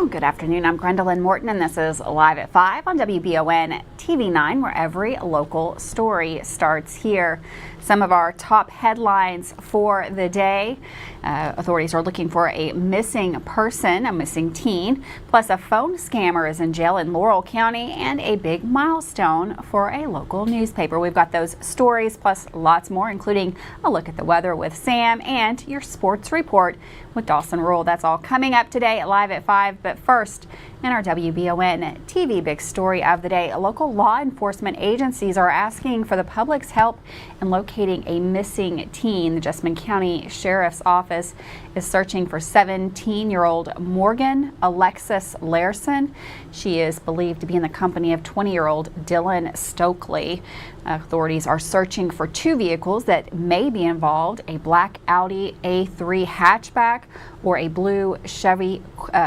Well, good afternoon. I'm Gwendolyn Morton, and this is Live at 5 on WBON TV 9, where every local story starts here. Some of our top headlines for the day. Authorities are looking for a missing person, a missing teen, plus a phone scammer is in jail in Laurel County, and a big milestone for a local newspaper. We've got those stories plus lots more, including a look at the weather with Sam and your sports report with Dawson Rule. That's all coming up today at Live at 5. But first, in our WBON TV big story of the day, local law enforcement agencies are asking for the public's help in locating a missing teen. The Jessamine County Sheriff's Office is searching for 17-year-old Morgan Alexis Larson. She is believed to be in the company of 20-year-old Dylan Stokely. Authorities are searching for two vehicles that may be involved, a black Audi A3 hatchback or a blue Chevy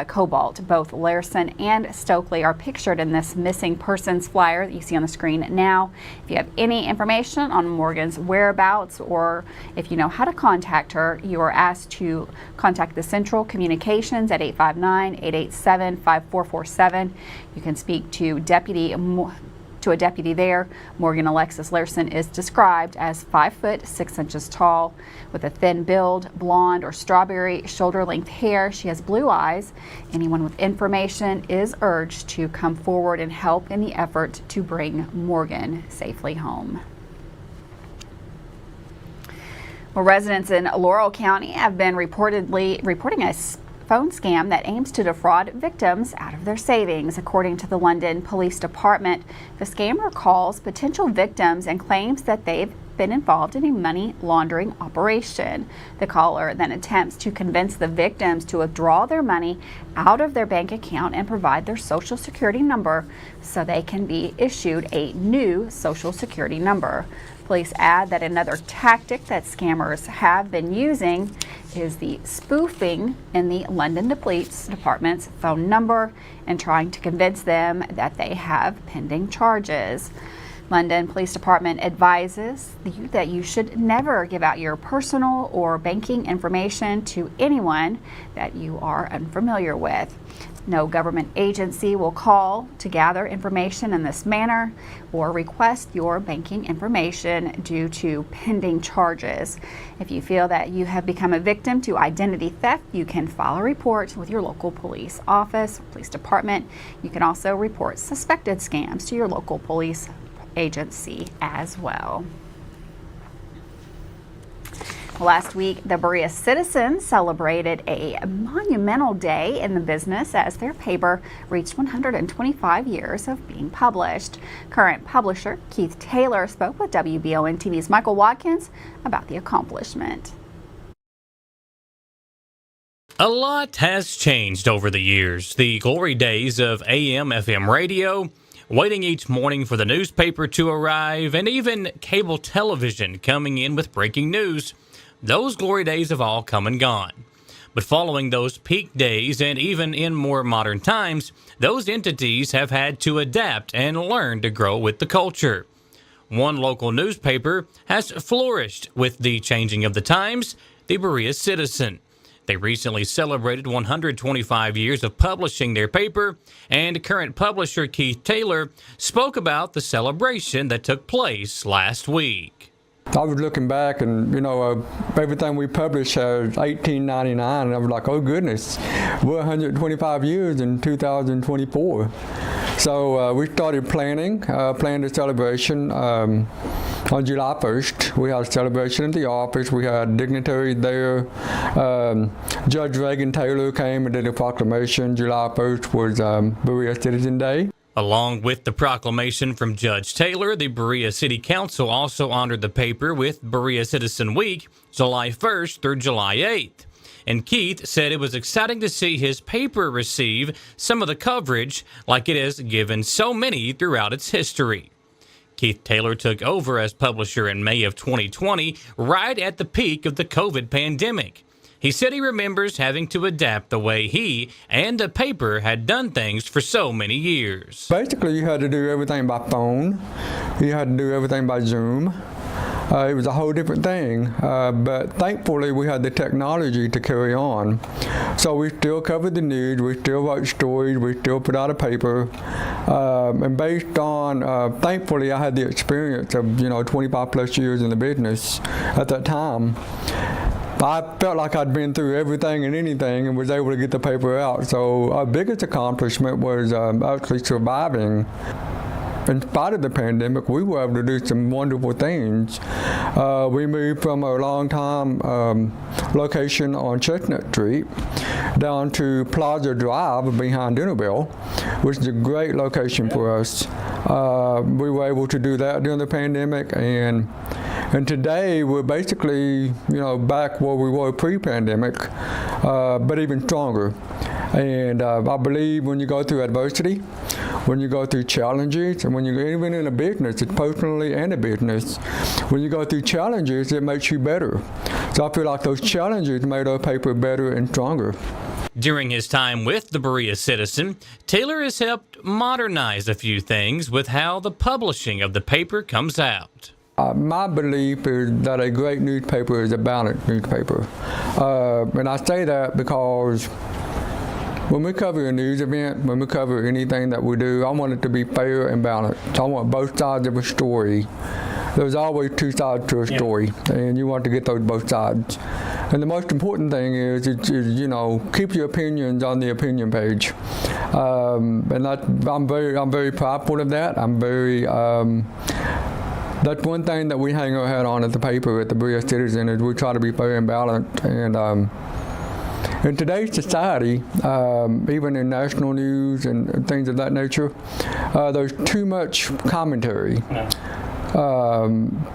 Cobalt. Both Larson and Stokely are pictured in this missing persons flyer that you see on the screen now. If you have any information on Morgan's whereabouts, or if you know how to contact her, you are asked to contact the Central Communications at 859-887-5447. You can speak to a deputy there. Morgan Alexis Larson is described as 5 foot 6 inches tall with a thin build, blonde or strawberry shoulder length hair. She has blue eyes. Anyone with information is urged to come forward and help in the effort to bring Morgan safely home. Well, residents in Laurel County have been reporting a phone scam that aims to defraud victims out of their savings. According to the London Police Department, the scammer calls potential victims and claims that they've been involved in a money laundering operation. The caller then attempts to convince the victims to withdraw their money out of their bank account and provide their social security number so they can be issued a new social security number. Police add that another tactic that scammers have been using is the spoofing in the London Police Department's phone number and trying to convince them that they have pending charges. London Police Department advises you that you should never give out your personal or banking information to anyone that you are unfamiliar with. No government agency will call to gather information in this manner or request your banking information due to pending charges. If you feel that you have become a victim to identity theft, you can file a report with your local police office, police department. You can also report suspected scams to your local police agency as well. Last week, the Berea Citizen celebrated a monumental day in the business as their paper reached 125 years of being published. Current publisher Keith Taylor spoke with WBON TV's Michael Watkins about the accomplishment. A lot has changed over the years. The glory days of AM/FM radio, waiting each morning for the newspaper to arrive, and even cable television coming in with breaking news. Those glory days have all come and gone. But following those peak days, and even in more modern times, those entities have had to adapt and learn to grow with the culture. One local newspaper has flourished with the changing of the times, the Berea Citizen. They recently celebrated 125 years of publishing their paper, and current publisher Keith Taylor spoke about the celebration that took place last week. I was looking back and, everything we published has 1899, and I was like, oh goodness, we're 125 years in 2024. So we started planning the celebration on July 1st. We had a celebration at the office. We had dignitaries there. Judge Reagan Taylor came and did a proclamation. July 1st was Berea Citizen Day. Along with the proclamation from Judge Taylor, the Berea City Council also honored the paper with Berea Citizen Week, July 1st through July 8th. And Keith said it was exciting to see his paper receive some of the coverage like it has given so many throughout its history. Keith Taylor took over as publisher in May of 2020, right at the peak of the COVID pandemic. He said he remembers having to adapt the way he and the paper had done things for so many years. Basically, you had to do everything by phone. You had to do everything by Zoom. it was a whole different thing. But thankfully, we had the technology to carry on. So we still covered the news, we still wrote stories, we still put out a paper. And based on, thankfully, I had the experience of 25 plus years in the business at that time. I felt like I'd been through everything and anything and was able to get the paper out. So our biggest accomplishment was actually surviving. In spite of the pandemic, we were able to do some wonderful things. We moved from a long-time location on Chestnut Street down to Plaza Drive behind Dinnerbell, which is a great location for us. We were able to do that during the pandemic, and today we're basically, back where we were pre-pandemic, but even stronger. And I believe when you go through adversity, when you go through challenges, and when you're even in a business, it's personally and a business, when you go through challenges, it makes you better. So I feel like those challenges made our paper better and stronger. During his time with the Berea Citizen, Taylor has helped modernize a few things with how the publishing of the paper comes out. My belief is that a great newspaper is a balanced newspaper. And I say that because when we cover a news event, when we cover anything that we do, I want it to be fair and balanced. I want both sides of a story. There's always two sides to a story, and you want to get those both sides. And the most important thing is keep your opinions on the opinion page. And I'm very prideful of that. That's one thing that we hang our hat on at the paper, at the Berea Citizen, is we try to be fair and balanced. And in today's society, even in national news and things of that nature, there's too much commentary.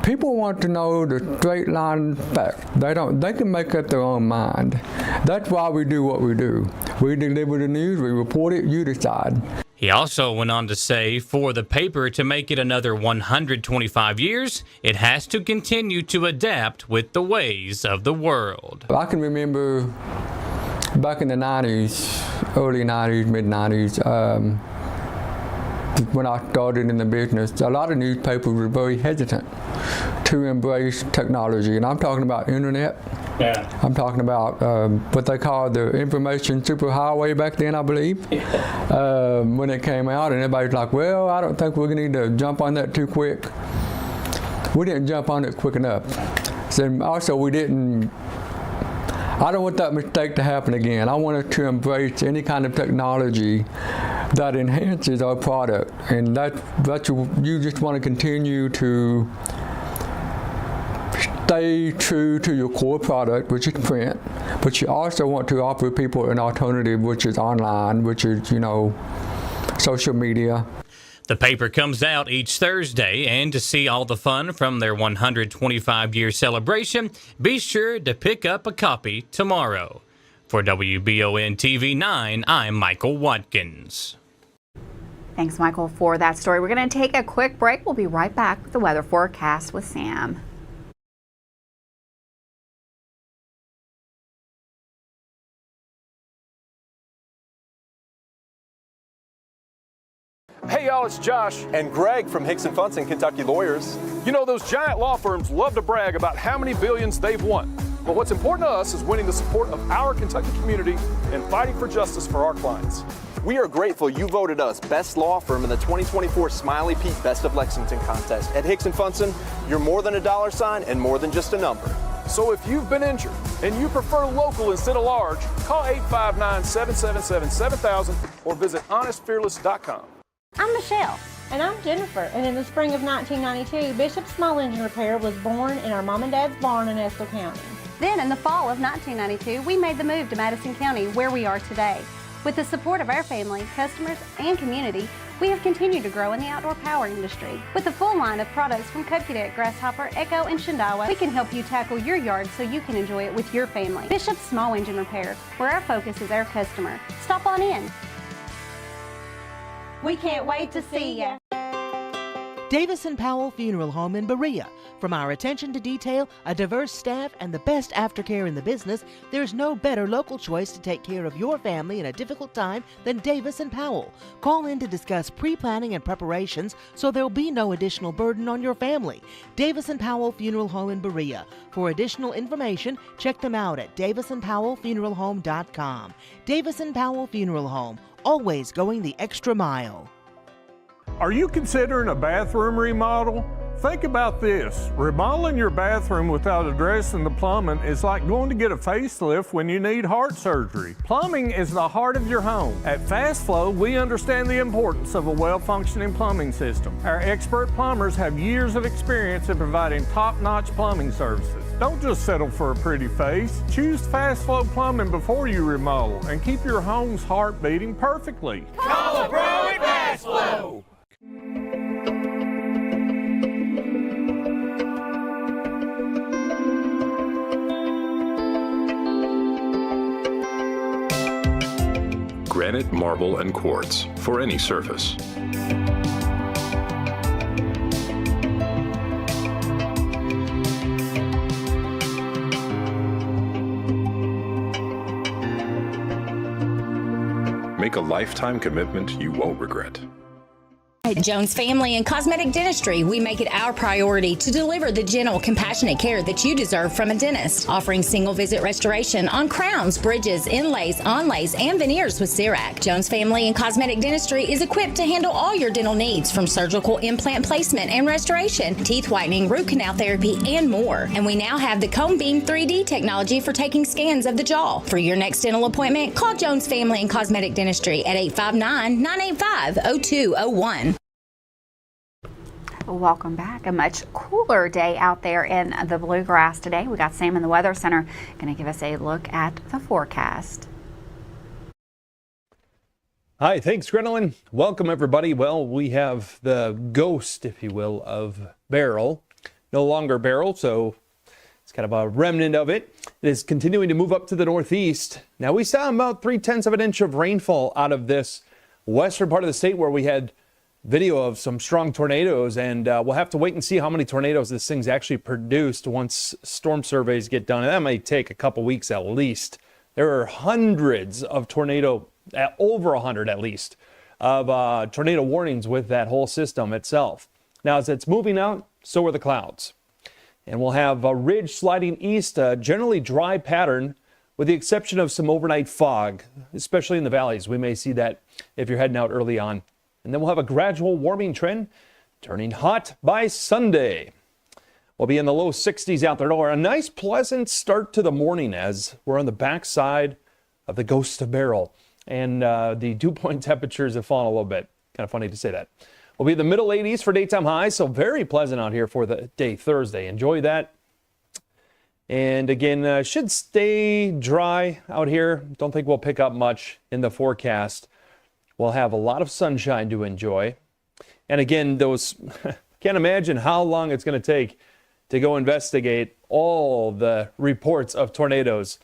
People want to know the straight line fact. They can make up their own mind. That's why we do what we do. We deliver the news, we report it, you decide. He also went on to say for the paper to make it another 125 years, it has to continue to adapt with the ways of the world. I can remember back in the 90s, early 90s, mid 90s, when I started in the business, a lot of newspapers were very hesitant to embrace technology. And I'm talking about internet. Yeah. I'm talking about what they called the information superhighway back then, I believe, when it came out. And everybody's like, well, I don't think we're going to need to jump on that too quick. We didn't jump on it quick enough. So also I don't want that mistake to happen again. I want us to embrace any kind of technology that enhances our product. And you just want to continue to stay true to your core product, which is print, but you also want to offer people an alternative, which is online, which is, social media. The paper comes out each Thursday, and to see all the fun from their 125-year celebration, be sure to pick up a copy tomorrow. For WBON TV 9, I'm Michael Watkins. Thanks, Michael, for that story. We're going to take a quick break. We'll be right back with the weather forecast with Sam. Hey y'all, it's Josh and Greg from Hicks & Funson, Kentucky Lawyers. You know, those giant law firms love to brag about how many billions they've won. But what's important to us is winning the support of our Kentucky community and fighting for justice for our clients. We are grateful you voted us Best Law Firm in the 2024 Smiley Pete Best of Lexington contest. At Hicks & Funson, you're more than a dollar sign and more than just a number. So if you've been injured and you prefer local instead of large, call 859-777-7000 or visit honestfearless.com. I'm Michelle. And I'm Jennifer. And in the spring of 1992, Bishop Small Engine Repair was born in our mom and dad's barn in Estill County. Then in the fall of 1992, we made the move to Madison County, where we are today. With the support of our family, customers, and community, we have continued to grow in the outdoor power industry. With a full line of products from Cupcadet, Grasshopper, Echo, and Shindawa, we can help you tackle your yard so you can enjoy it with your family. Bishop Small Engine Repair, where our focus is our customer. Stop on in. We can't wait to see ya. Davis & Powell Funeral Home in Berea. From our attention to detail, a diverse staff, and the best aftercare in the business, there's no better local choice to take care of your family in a difficult time than Davis & Powell. Call in to discuss pre-planning and preparations so there'll be no additional burden on your family. Davis & Powell Funeral Home in Berea. For additional information, check them out at davisandpowellfuneralhome.com. Davis & Powell Funeral Home, always going the extra mile. Are you considering a bathroom remodel? Think about this. Remodeling your bathroom without addressing the plumbing is like going to get a facelift when you need heart surgery. Plumbing is the heart of your home. At Fast Flow, we understand the importance of a well-functioning plumbing system. Our expert plumbers have years of experience in providing top-notch plumbing services. Don't just settle for a pretty face. Choose Fast Flow Plumbing before you remodel and keep your home's heart beating perfectly. Call a pro at Fast Flow! Granite, marble, and quartz for any surface. Make a lifetime commitment you won't regret. At Jones Family and Cosmetic Dentistry, we make it our priority to deliver the gentle, compassionate care that you deserve from a dentist. Offering single visit restoration on crowns, bridges, inlays, onlays, and veneers with CERAC. Jones Family and Cosmetic Dentistry is equipped to handle all your dental needs, from surgical implant placement and restoration, teeth whitening, root canal therapy, and more. And we now have the Cone Beam 3D technology for taking scans of the jaw. For your next dental appointment, call Jones Family and Cosmetic Dentistry at 859-985-0201. Welcome back. A much cooler day out there in the Bluegrass today. We got Sam in the Weather Center going to give us a look at the forecast. Hi, thanks, Gwendolyn. Welcome, everybody. Well, we have the ghost, if you will, of Beryl. No longer Beryl, so it's kind of a remnant of it. It is continuing to move up to the northeast. Now, we saw about 0.3 of an inch of rainfall out of this western part of the state where we had video of some strong tornadoes, and we'll have to wait and see how many tornadoes this thing's actually produced once storm surveys get done. And that may take a couple weeks at least. There are hundreds of over 100 at least, of tornado warnings with that whole system itself. Now, as it's moving out, so are the clouds. And we'll have a ridge sliding east, a generally dry pattern, with the exception of some overnight fog, especially in the valleys. We may see that if you're heading out early on. And then we'll have a gradual warming trend, turning hot by Sunday. We'll be in the low 60s out there. A nice, pleasant start to the morning as we're on the backside of the ghost of Beryl. And the dew point temperatures have fallen a little bit. Kind of funny to say that. We'll be in the middle 80s for daytime highs, so very pleasant out here for the day Thursday. Enjoy that. And again, should stay dry out here. Don't think we'll pick up much in the forecast. We'll have a lot of sunshine to enjoy. And again, can't imagine how long it's going to take to go investigate all the reports of tornadoes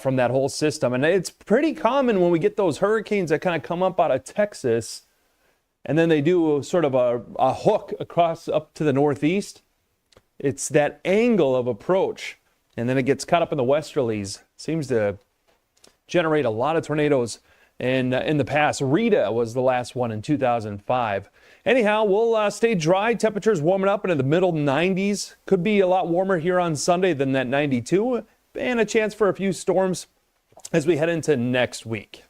from that whole system. And it's pretty common when we get those hurricanes that kind of come up out of Texas, and then they do sort of a hook across up to the northeast. It's that angle of approach, and then it gets caught up in the westerlies. Seems to generate a lot of tornadoes. And in the past, Rita was the last one in 2005. Anyhow, we'll stay dry. Temperatures warming up into the middle 90s. Could be a lot warmer here on Sunday than that 92. And a chance for a few storms as we head into next week.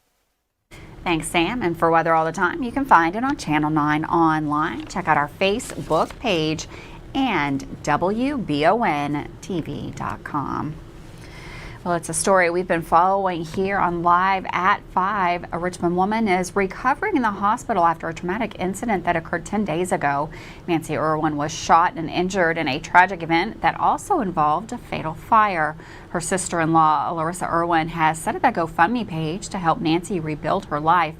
Thanks, Sam. And for weather all the time, you can find it on Channel 9 online. Check out our Facebook page and WBONTV.com. Well, it's a story we've been following here on Live at 5. A Richmond woman is recovering in the hospital after a traumatic incident that occurred 10 days ago. Nancy Irwin was shot and injured in a tragic event that also involved a fatal fire. Her sister-in-law, Larissa Irwin, has set up a GoFundMe page to help Nancy rebuild her life.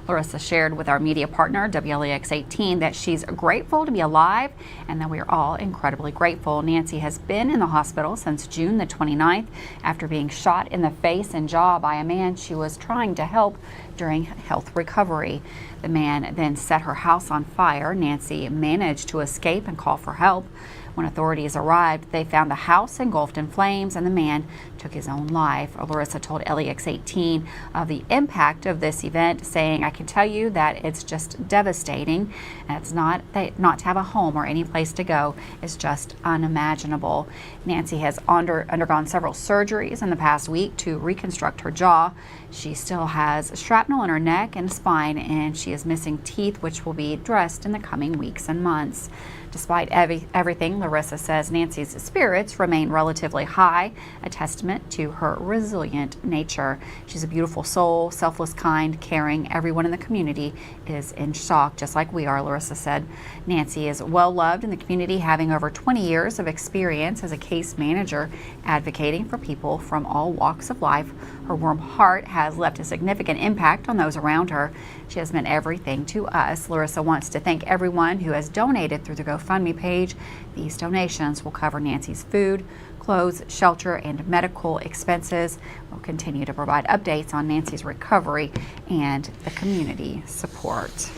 Larissa shared with our media partner, WLEX 18, that she's grateful to be alive and that we are all incredibly grateful. Nancy has been in the hospital since June the 29th after being shot in the face and jaw by a man she was trying to help during health recovery. The man then set her house on fire. Nancy managed to escape and call for help. When authorities arrived, they found the house engulfed in flames and the man took his own life. Larissa told LEX 18 of the impact of this event, saying, "I can tell you that it's just devastating. And it's not to have a home or any place to go is just unimaginable." Nancy has undergone several surgeries in the past week to reconstruct her jaw. She still has shrapnel in her neck and spine, and she is missing teeth, which will be addressed in the coming weeks and months. Despite everything, Larissa says Nancy's spirits remain relatively high, a testament to her resilient nature. She's a beautiful soul, selfless, kind, caring. Everyone in the community is in shock, just like we are, Larissa said. Nancy is well loved in the community, having over 20 years of experience as a case manager, advocating for people from all walks of life. Her warm heart has left a significant impact on those around her. She has meant everything to us. Larissa wants to thank everyone who has donated through the GoFundMe page. These donations will cover Nancy's food, clothes, shelter, and medical expenses. We'll continue to provide updates on Nancy's recovery and the community support.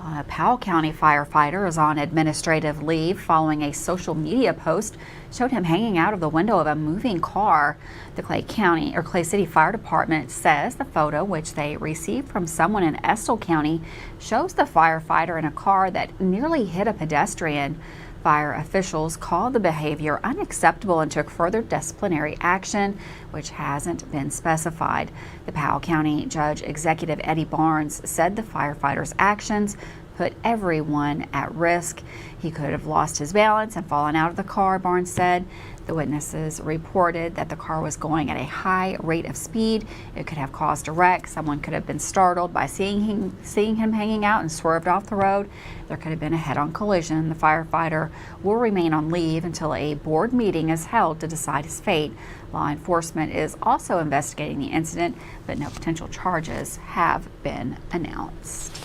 A Powell County firefighter is on administrative leave following a social media post showed him hanging out of the window of a moving car. The Clay City Fire Department says the photo, which they received from someone in Estill County, shows the firefighter in a car that nearly hit a pedestrian. Fire officials called the behavior unacceptable and took further disciplinary action, which hasn't been specified. The Powell County Judge Executive Eddie Barnes said the firefighter's actions put everyone at risk. He could have lost his balance and fallen out of the car, Barnes said. The witnesses reported that the car was going at a high rate of speed. It could have caused a wreck. Someone could have been startled by seeing him hanging out and swerved off the road. There could have been a head-on collision. The firefighter will remain on leave until a board meeting is held to decide his fate. Law enforcement is also investigating the incident, but no potential charges have been announced.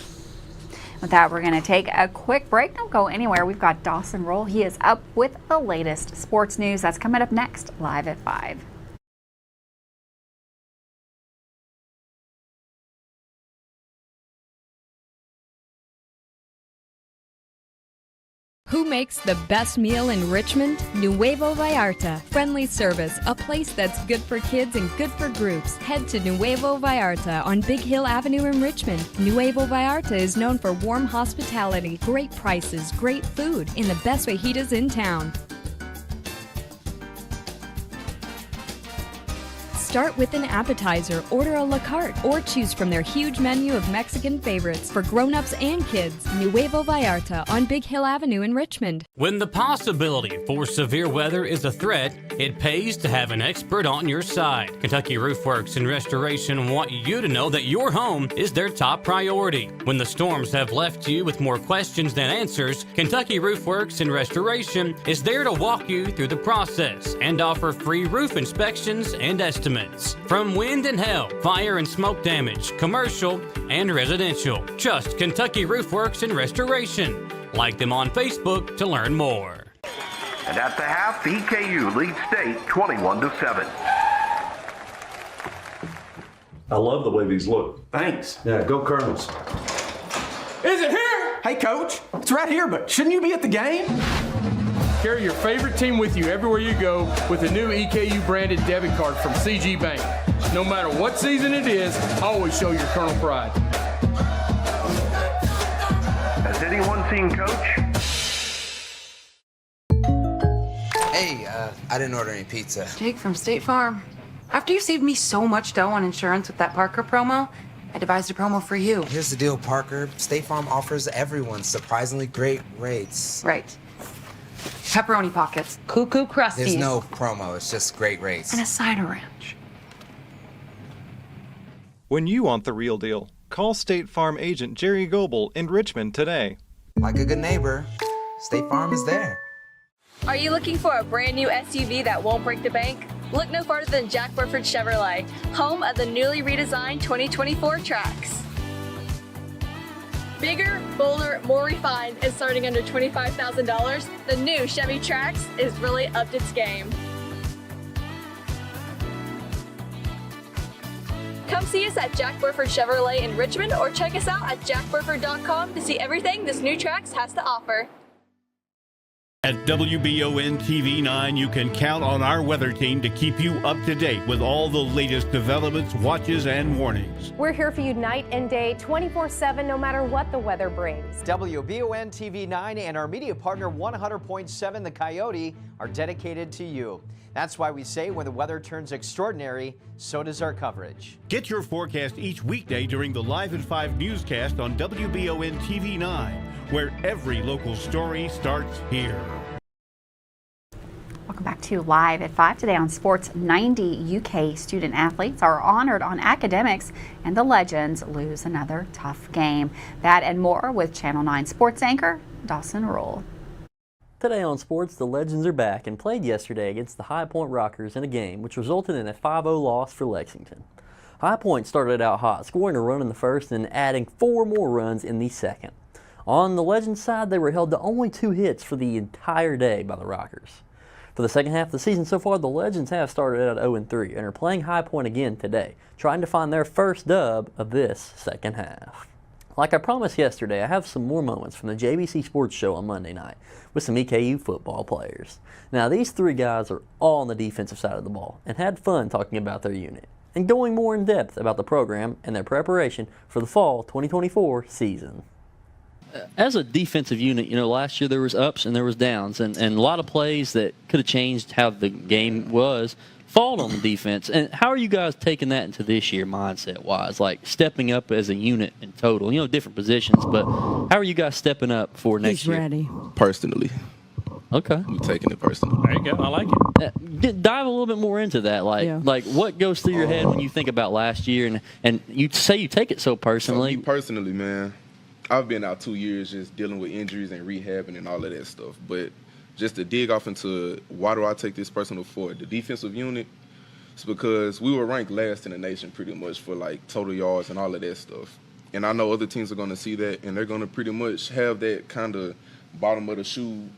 With that, we're going to take a quick break. Don't go anywhere. We've got Dawson Roll. He is up with the latest sports news. That's coming up next, live at 5. Who makes the best meal in Richmond? Nuevo Vallarta. Friendly service, a place that's good for kids and good for groups. Head to Nuevo Vallarta on Big Hill Avenue in Richmond. Nuevo Vallarta is known for warm hospitality, great prices, great food, and the best fajitas in town. Start with an appetizer, order a la carte, or choose from their huge menu of Mexican favorites for grown-ups and kids. Nuevo Vallarta on Big Hill Avenue in Richmond. When the possibility for severe weather is a threat, it pays to have an expert on your side. Kentucky Roof Works and Restoration want you to know that your home is their top priority. When the storms have left you with more questions than answers, Kentucky Roof Works and Restoration is there to walk you through the process and offer free roof inspections and estimates. From wind and hail, fire and smoke damage, commercial and residential. Just Kentucky Roof Works and Restoration. Like them on Facebook to learn more. And at the half, the EKU leads state 21-7. I love the way these look. Thanks. Yeah, go Colonels. Is it here? Hey, Coach. It's right here, but shouldn't you be at the game? Carry your favorite team with you everywhere you go with a new EKU branded debit card from CG Bank. No matter what season it is, always show your Colonel pride. Has anyone seen Coach? Hey, I didn't order any pizza. Jake from State Farm. After you saved me so much dough on insurance with that Parker promo, I devised a promo for you. Here's the deal, Parker. State Farm offers everyone surprisingly great rates. Right. Pepperoni pockets, cuckoo crusties. There's no promo, it's just great rates. And a cider ranch. When you want the real deal, call State Farm agent Jerry Goebel in Richmond today. Like a good neighbor, State Farm is there. Are you looking for a brand new SUV that won't break the bank? Look no farther than Jack Burford Chevrolet, home of the newly redesigned 2024 Trax. Bigger, bolder, more refined, and starting under $25,000, the new Chevy Trax is really upped its game. Come see us at Jack Burford Chevrolet in Richmond or check us out at jackburford.com to see everything this new Trax has to offer. At WBON TV 9, you can count on our weather team to keep you up to date with all the latest developments, watches, and warnings. We're here for you night and day, 24/7, no matter what the weather brings. WBON TV 9 and our media partner 100.7 The Coyote are dedicated to you. That's why we say when the weather turns extraordinary, so does our coverage. Get your forecast each weekday during the Live at 5 newscast on WBON TV 9, where every local story starts here. Welcome back to Live at 5. Today on Sports, 90 UK student athletes are honored on academics, and the Legends lose another tough game. That and more with Channel 9 sports anchor Dawson Rule. Today on Sports, the Legends are back and played yesterday against the High Point Rockers in a game which resulted in a 5-0 loss for Lexington. High Point started out hot, scoring a run in the first and adding 4 more runs in the second. On the Legends side, they were held to only 2 hits for the entire day by the Rockers. For the second half of the season so far, the Legends have started out 0-3 and are playing High Point again today, trying to find their first dub of this second half. Like I promised yesterday, I have some more moments from the JBC Sports Show on Monday night with some EKU football players. Now, these 3 guys are all on the defensive side of the ball and had fun talking about their unit and going more in depth about the program and their preparation for the fall 2024 season. As a defensive unit, last year there was ups and there was downs, and a lot of plays that could have changed how the game was fall on the defense. And how are you guys taking that into this year mindset-wise, like stepping up as a unit in total? Different positions, but how are you guys stepping up for next year? He's ready. Personally. Okay. I'm taking it personally. There you go. I like it. Dive a little bit more into that. Like what goes through your head when you think about last year, and you say you take it so personally. So me personally, man, I've been out 2 years just dealing with injuries and rehabbing and all of that stuff. But just to dig off into why do I take this personal for the defensive unit, it's because we were ranked last in the nation pretty much for like total yards and all of that stuff. And I know other teams are going to see that, and they're going to pretty much have that kind of bottom of the shoe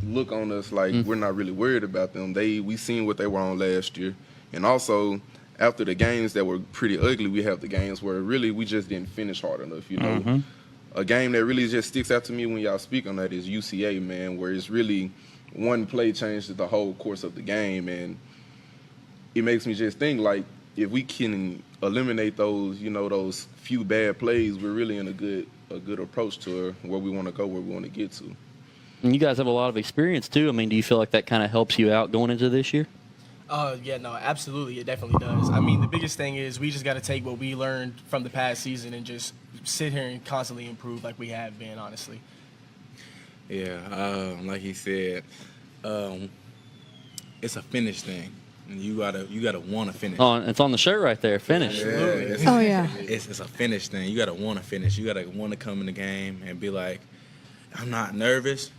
look on us like we're not really worried about them. We seen what they were on last year. And also, after the games that were pretty ugly, we have the games where really we just didn't finish hard enough, A game that really just sticks out to me when y'all speak on that is UCA, man, where it's really one play changed the whole course of the game. And it makes me just think, like, if we can eliminate those, those few bad plays, we're really in a good approach to where we want to go, where we want to get to. And you guys have a lot of experience, too. I mean, do you feel like that kind of helps you out going into this year? Yeah, no, absolutely. It definitely does. I mean, the biggest thing is we just got to take what we learned from the past season and just sit here and constantly improve like we have been, honestly. Yeah, like he said, it's a finish thing. And you gotta want to finish. Oh, it's on the shirt right there, finish. Yeah, it's a finish thing. You gotta want to finish. You gotta want to come in the game and be like, I'm not nervous,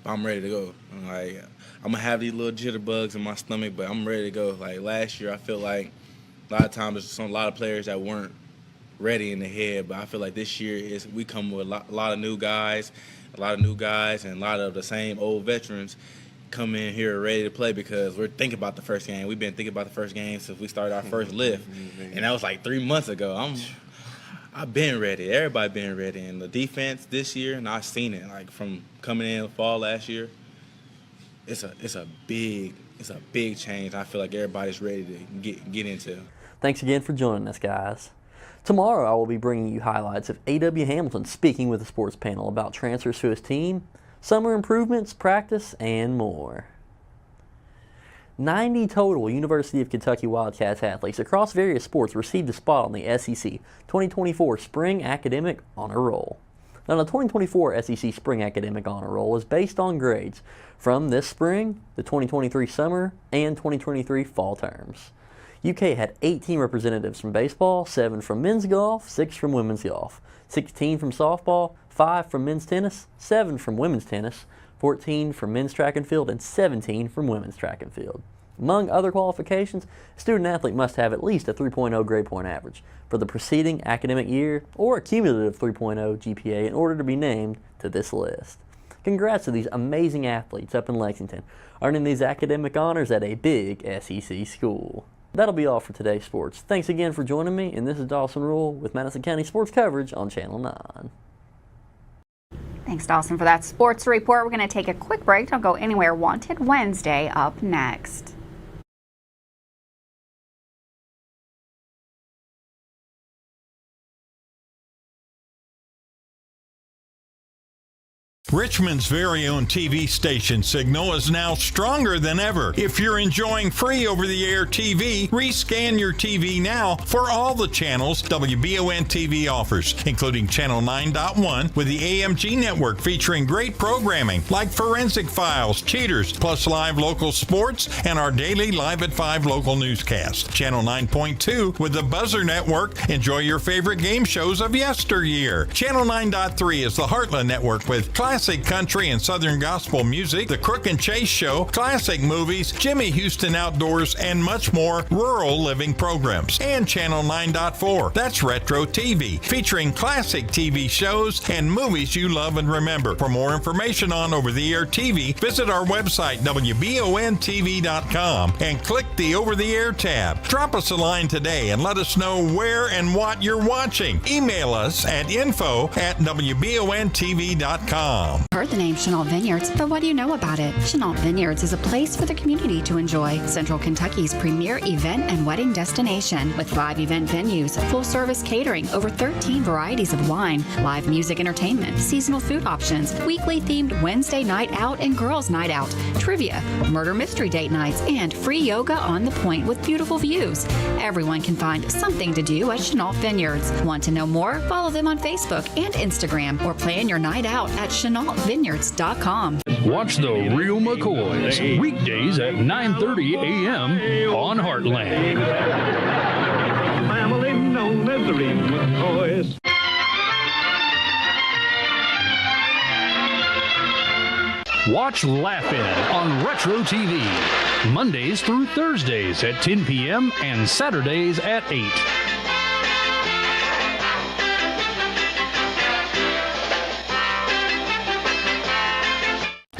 but I'm ready to go. I'm gonna have these little jitterbugs in my stomach, but I'm ready to go. Like last year, I feel like a lot of times there's a lot of players that weren't ready in the head, but I feel like this year we come with a lot of new guys, and a lot of the same old veterans come in here ready to play because we're thinking about the first game. We've been thinking about the first game since we started our first lift, and that was like 3 months ago. I've been ready. Everybody been ready, and the defense this year, and I've seen it like from coming in the fall last year. It's a big change. I feel like everybody's ready to get into. Thanks again for joining us, guys. Tomorrow I will be bringing you highlights of A.W. Hamilton speaking with the sports panel about transfers to his team, summer improvements, practice, and more. 90 total University of Kentucky Wildcats athletes across various sports received a spot on the SEC 2024 Spring Academic Honor Roll. Now, the 2024 SEC Spring Academic Honor Roll is based on grades from this spring, the 2023 summer, and 2023 fall terms. UK had 18 representatives from baseball, 7 from men's golf, 6 from women's golf, 16 from softball, 5 from men's tennis, 7 from women's tennis, 14 from men's track and field, and 17 from women's track and field. Among other qualifications, a student-athlete must have at least a 3.0 grade point average for the preceding academic year or a cumulative 3.0 GPA in order to be named to this list. Congrats to these amazing athletes up in Lexington, earning these academic honors at a big SEC school. That'll be all for today's sports. Thanks again for joining me, and this is Dawson Rule with Madison County Sports Coverage on Channel 9. Thanks, Dawson, for that sports report. We're going to take a quick break. Don't go anywhere. Wanted Wednesday up next. Richmond's very own TV station signal is now stronger than ever. If you're enjoying free over-the-air TV, rescan your TV now for all the channels WBON TV offers, including Channel 9.1 with the AMG network featuring great programming like Forensic Files, Cheaters, plus live local sports and our daily Live at 5 local newscast. Channel 9.2 with the Buzzer network. Enjoy your favorite game shows of yesteryear. Channel 9.3 is the Heartland network with classic country and southern gospel music, the Crook and Chase Show, classic movies, Jimmy Houston Outdoors, and much more rural living programs. And Channel 9.4, that's Retro TV, featuring classic TV shows and movies you love and remember. For more information on over-the-air TV, visit our website, WBONTV.com, and click the Over-the-Air tab. Drop us a line today and let us know where and what you're watching. Email us at info@WBONTV.com. Heard the name Chenault Vineyards, but what do you know about it? Chenault Vineyards is a place for the community to enjoy. Central Kentucky's premier event and wedding destination with 5 event venues, full-service catering, over 13 varieties of wine, live music entertainment, seasonal food options, weekly themed Wednesday night out and girls night out, trivia, murder mystery date nights, and free yoga on the point with beautiful views. Everyone can find something to do at Chenault Vineyards. Want to know more? Follow them on Facebook and Instagram or plan your night out at ChenaultVineyards.com. Watch The Real McCoys weekdays at 9:30 a.m. on Heartland. Family known as the Real McCoys. Watch Laugh-In on Retro TV Mondays through Thursdays at 10 p.m. and Saturdays at 8.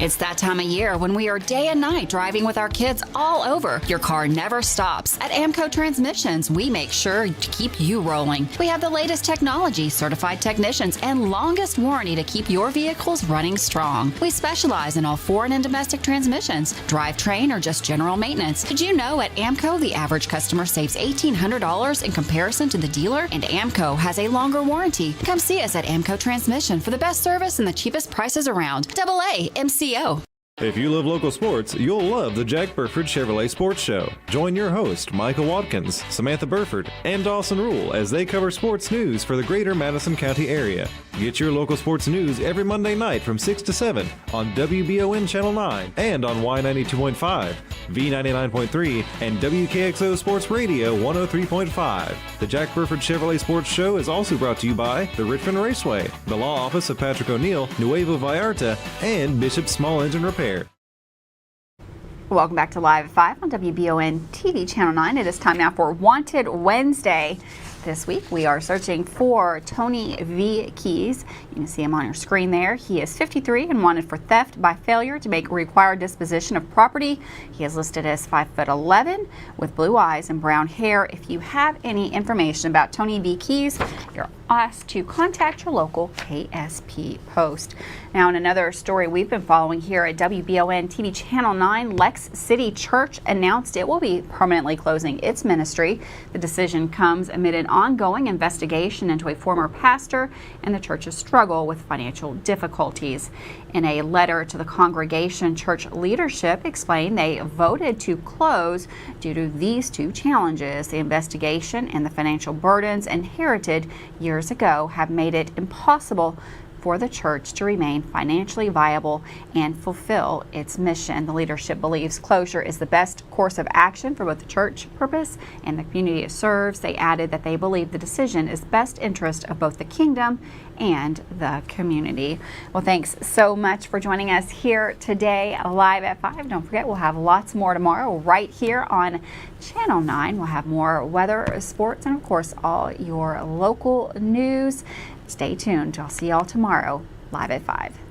It's that time of year when we are day and night driving with our kids all over. Your car never stops. At Amco Transmissions, we make sure to keep you rolling. We have the latest technology, certified technicians, and longest warranty to keep your vehicles running strong. We specialize in all foreign and domestic transmissions, drivetrain, or just general maintenance. Did you know at Amco, the average customer saves $1,800 in comparison to the dealer? And Amco has a longer warranty. Come see us at Amco Transmission for the best service and the cheapest prices around. AA MCO. If you love local sports, you'll love the Jack Burford Chevrolet Sports Show. Join your host, Michael Watkins, Samantha Burford, and Dawson Rule as they cover sports news for the greater Madison County area. Get your local sports news every Monday night from 6 to 7 on WBON Channel 9 and on Y92.5, V99.3, and WKXO Sports Radio 103.5. The Jack Burford Chevrolet Sports Show is also brought to you by the Richmond Raceway, the Law Office of Patrick O'Neill, Nuevo Vallarta, and Bishop Small Engine Repair. Welcome back to Live at 5 on WBON TV Channel 9. It is time now for Wanted Wednesday. This week we are searching for Tony V. Keys. You can see him on your screen there. He is 53 and wanted for theft by failure to make required disposition of property. He is listed as 5'11" with blue eyes and brown hair. If you have any information about Tony V. Keys, you're asked to contact your local KSP post. Now, in another story we've been following here at WBON TV Channel 9, Lex City Church announced it will be permanently closing its ministry. The decision comes amid an ongoing investigation into a former pastor and the church's struggle with financial difficulties. In a letter to the congregation, church leadership explained they voted to close due to these two challenges. The investigation and the financial burdens inherited years ago have made it impossible for the church to remain financially viable and fulfill its mission. The leadership believes closure is the best course of action for both the church purpose and the community it serves. They added that they believe the decision is best interest of both the kingdom and the community. Well, thanks so much for joining us here today live at 5. Don't forget, we'll have lots more tomorrow right here on Channel 9. We'll have more weather, sports, and of course all your local news. Stay tuned. I'll see y'all tomorrow live at 5.